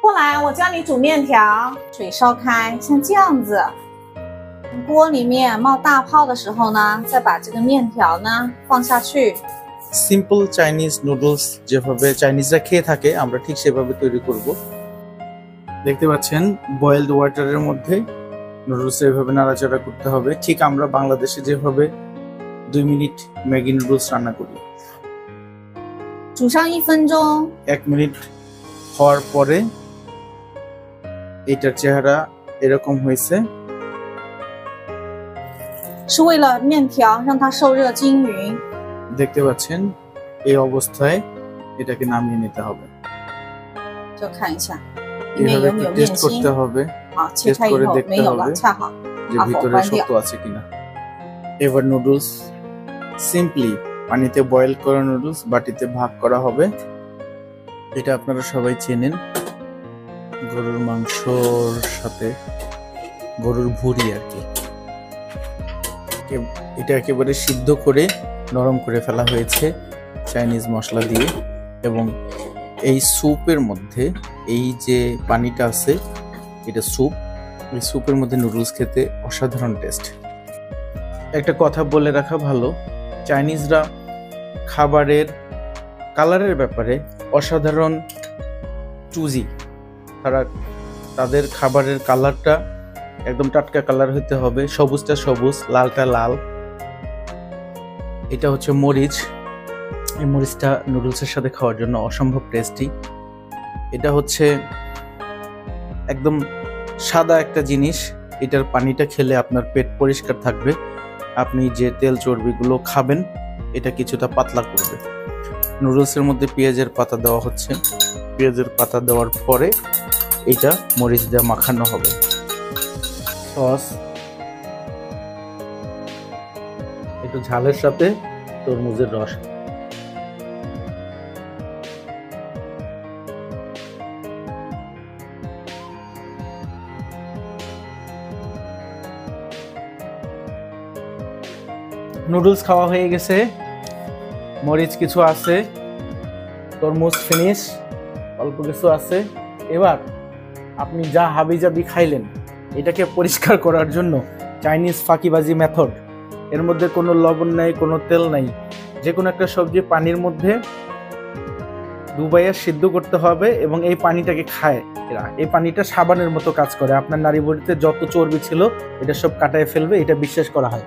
过来，我教你煮面条。水烧开，像这样子。锅里面冒大泡的时候呢，再把这个面条呢放下去。Simple Chinese noodles যেভাবে চাইনিজরা খেয়ে থাকে আমরা ঠিক সেভাবে তৈরি করব। দেখতে পাচ্ছেন বয়েলড ওয়াটারের মধ্যে নুডলস এভাবে নাড়াচাড়া করতে হবে, ঠিক আমরা বাংলাদেশে যেভাবে 2 মিনিট ম্যাগি নুডলস রান্না করি। 煮上1分钟。1 মিনিট হওয়ার পরে এটার চেহারা এরকম হয়েছে।是为了面条让它受热均匀。দেখতে পাচ্ছেন এই অবস্থায় এটাকে নামিয়ে নিতে হবে। 就看一下里面有没有面টেস্ট করতে筋。 হবে, 好，切开以后没有了，恰好。 যে ভিতরে শক্ত আছে কিনা। এবার নুডলস সিম্পলি পানিতে বয়েল করা নুডলস বাটিতে ভাগ করা হবে। এটা আপনারা সবাই চেনেন, গরুর মাংসর সাথে গরুর ভুঁড়ি আর কি। এটা একেবারে সিদ্ধ করে নরম করে ফেলা হয়েছে চাইনিজ মশলা দিয়ে, এবং এই স্যুপের মধ্যে এই যে পানিটা আছে এটা স্যুপ, এই স্যুপের মধ্যে নুডলস খেতে অসাধারণ টেস্ট। একটা কথা বলে রাখা ভালো, চাইনিজরা খাবারের কালারের ব্যাপারে অসাধারণ চুজি। তাদের খাবারের কালারটা একদম টাটকা কালার হতে হবে, সবুজটা সবুজ, লালটা লাল। এটা হচ্ছে মরিচ, এই মরিচটা নুডলসের সাথে খাওয়ার জন্য অসম্ভব টেস্টি। এটা হচ্ছে একদম সাদা একটা জিনিস, এটার পানিটা খেলে আপনার পেট পরিষ্কার থাকবে, আপনি যে তেল চর্বিগুলো খাবেন এটা কিছুটা পাতলা করবে। নুডলসের মধ্যে পেঁয়াজের পাতা দেওয়া হচ্ছে, পেঁয়াজের পাতা দেওয়ার পরে এটা মরিচ দিয়ে মাখানো হবে। সস একটু ঝালের সাথে তরমুজের রস। নুডলস খাওয়া হয়ে গেছে, মরিচ কিছু আছে, তরমুজ ফিনিশ, অল্প কিছু আছে। এবার আপনি যা হাবিজাবি খাইলেন এটাকে পরিষ্কার করার জন্য চাইনিজ ফাঁকিবাজি মেথড। এর মধ্যে কোনো লবণ নাই, কোনো তেল নাই, যে কোনো একটা সবজি পানির মধ্যে ডুবাইয়া সিদ্ধ করতে হবে এবং এই পানিটাকে খায় এরা। এই পানিটা সাবানের মতো কাজ করে, আপনার নারী বডিতে যত চর্বি ছিল এটা সব কাটায় ফেলবে, এটা বিশ্বাস করা হয়।